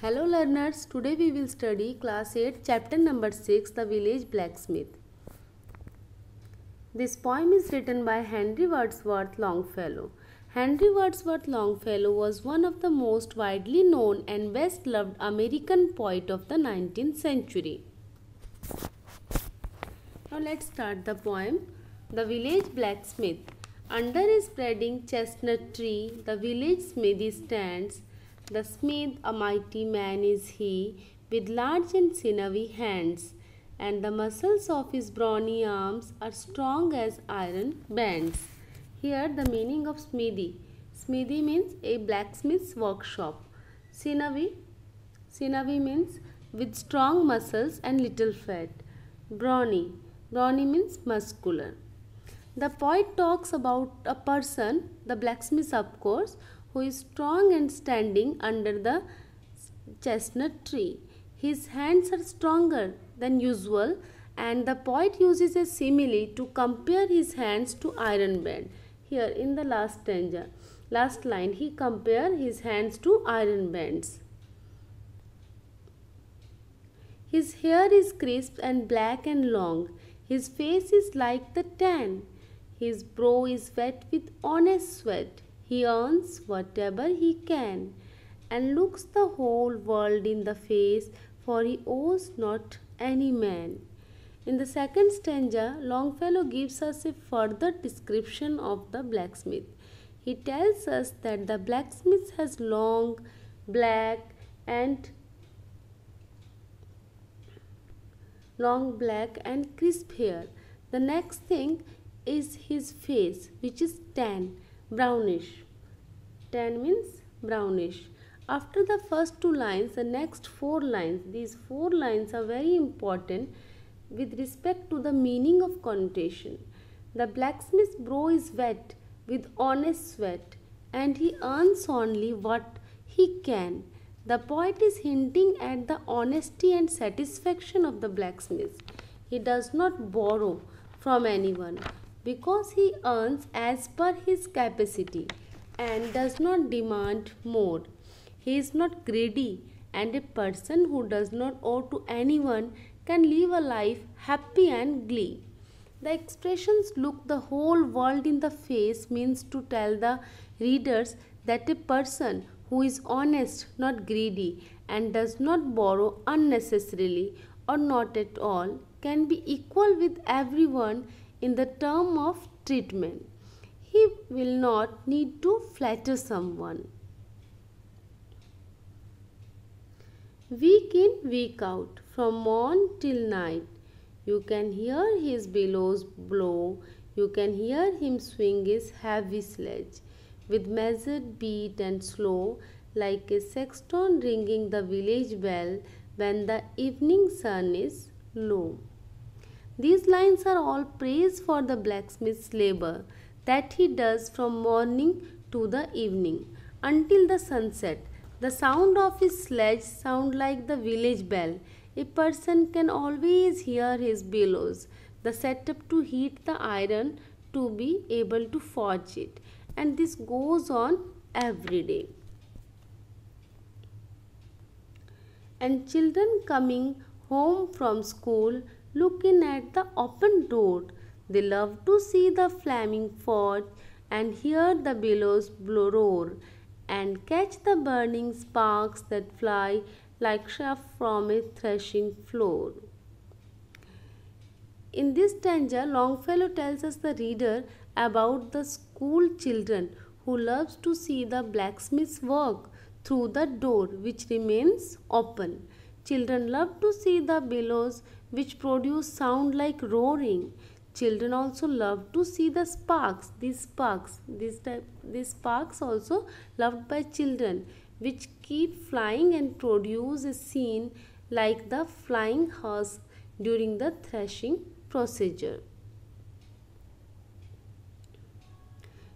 Hello learners, today we will study class 8 chapter number 6 The Village Blacksmith. This poem is written by Henry Wadsworth Longfellow. Henry Wadsworth Longfellow was one of the most widely known and best loved American poet of the 19th century. Now let's start the poem. The Village Blacksmith. Under a spreading chestnut tree, the village smithy stands. The smith, a mighty man is he, with large and sinewy hands, and the muscles of his brawny arms are strong as iron bands. Here the meaning of smithy. Smithy means a blacksmith's workshop. Sinewy means with strong muscles and little fat. Brawny means muscular. The poet talks about a person, the blacksmith of course, who is strong and standing under the chestnut tree. His hands are stronger than usual, and the poet uses a simile to compare his hands to iron band. Here in the last line, he compares his hands to iron bands. His hair is crisp and black and long. His face is like the tan. His brow is wet with honest sweat. He earns whatever he can, and looks the whole world in the face, for he owes not any man. In the second stanza, Longfellow gives us a further description of the blacksmith. He tells us that the blacksmith has long, black and crisp hair. The next thing is his face, which is brownish. Tan means brownish. After the first two lines, the next four lines, these four lines are very important with respect to the meaning of connotation. The blacksmith's brow is wet with honest sweat, and he earns only what he can. The poet is hinting at the honesty and satisfaction of the blacksmith. He does not borrow from anyone because he earns as per his capacity and does not demand more. He is not greedy, and a person who does not owe to anyone can live a life happy and glee. The expressions look the whole world in the face means to tell the readers that a person who is honest, not greedy, and does not borrow unnecessarily or not at all can be equal with everyone in the term of treatment. He will not need to flatter someone. Week in, week out, from morn till night, you can hear his bellows blow, you can hear him swing his heavy sledge, with measured beat and slow, like a sexton ringing the village bell when the evening sun is low. These lines are all praise for the blacksmith's labor that he does from morning to the evening until the sunset. The sound of his sledge sounds like the village bell. A person can always hear his bellows, the setup to heat the iron to be able to forge it, and this goes on every day. And children coming home from school look in at the open door. They love to see the flaming forge and hear the bellows roar and catch the burning sparks that fly like chaff from a threshing floor. In this stanza, Longfellow tells us the reader about the school children who loves to see the blacksmith's work through the door which remains open. Children love to see the bellows which produce sound like roaring. Children also love to see the sparks. These sparks also loved by children, which keep flying and produce a scene like the flying husk during the threshing procedure.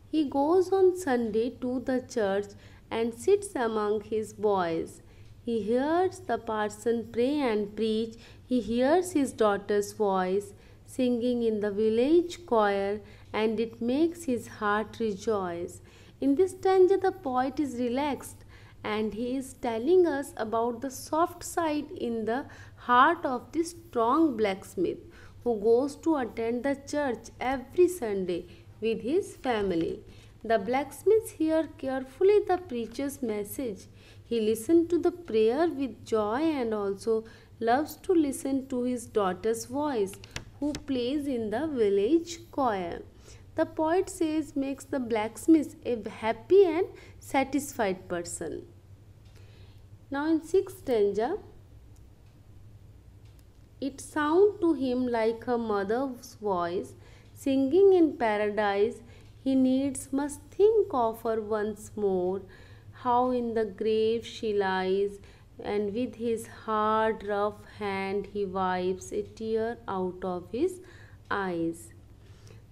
He goes on Sunday to the church and sits among his boys. He hears the parson pray and preach. He hears his daughter's voice singing in the village choir, and it makes his heart rejoice. In this stanza, the poet is relaxed and he is telling us about the soft side in the heart of this strong blacksmith who goes to attend the church every Sunday with his family. The blacksmith hears carefully the preacher's message. He listens to the prayer with joy and also loves to listen to his daughter's voice, who plays in the village choir. The poet says makes the blacksmith a happy and satisfied person. Now in sixth stanza, it sounds to him like her mother's voice, singing in paradise. He needs must think of her once more, how in the grave she lies, and with his hard, rough hand he wipes a tear out of his eyes.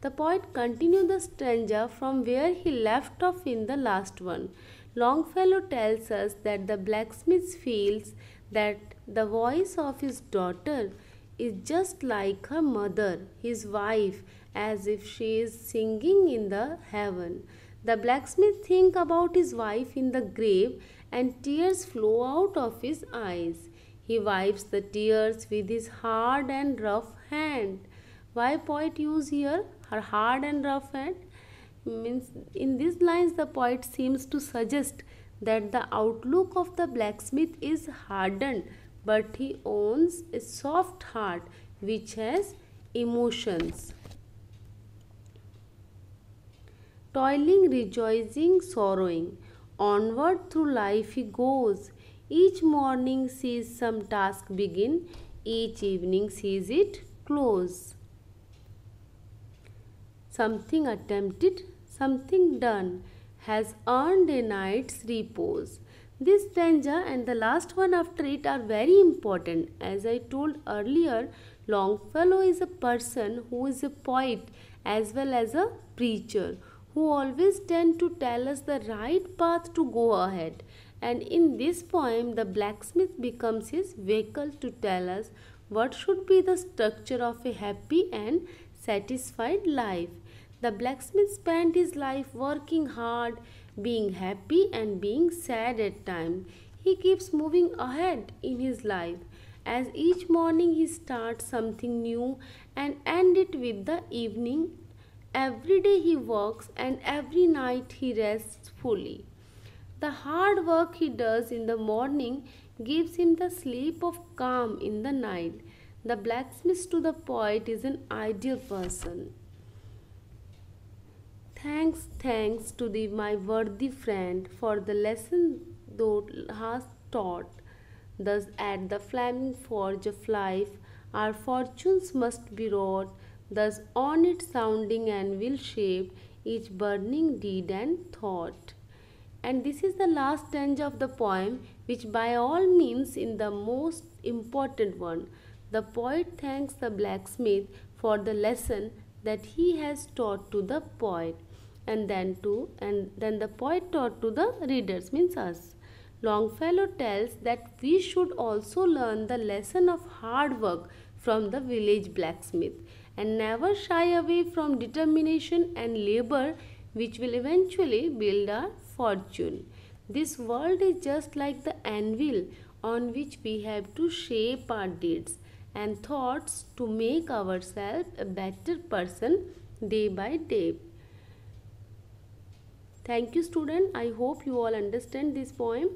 The poet continues the stanza from where he left off in the last one. Longfellow tells us that the blacksmith feels that the voice of his daughter is just like her mother, his wife, as if she is singing in the heaven. The blacksmith thinks about his wife in the grave and tears flow out of his eyes. He wipes the tears with his hard and rough hand. Why poet use here her hard and rough hand? Means in these lines the poet seems to suggest that the outlook of the blacksmith is hardened, but he owns a soft heart which has emotions. Toiling, rejoicing, sorrowing, onward through life he goes. Each morning sees some task begin, each evening sees it close. Something attempted, something done, has earned a night's repose. This stanza and the last one after it are very important. As I told earlier, Longfellow is a person who is a poet as well as a preacher, who always tend to tell us the right path to go ahead. And in this poem, the blacksmith becomes his vehicle to tell us what should be the structure of a happy and satisfied life. The blacksmith spent his life working hard, being happy and being sad at times. He keeps moving ahead in his life, as each morning he starts something new and ends it with the evening. Every day he works and every night he rests fully. The hard work he does in the morning gives him the sleep of calm in the night. The blacksmith to the poet is an ideal person. Thanks to my worthy friend for the lesson thou hast taught. Thus at the flaming forge of life our fortunes must be wrought. Thus on its sounding anvil shaped each burning deed and thought. And this is the last stanza of the poem, which by all means is the most important one. The poet thanks the blacksmith for the lesson that he has taught to the poet, and then the poet taught to the readers, means us. Longfellow tells that we should also learn the lesson of hard work from the village blacksmith and never shy away from determination and labor, which will eventually build our fortune. This world is just like the anvil on which we have to shape our deeds and thoughts to make ourselves a better person day by day. Thank you, student. I hope you all understand this poem.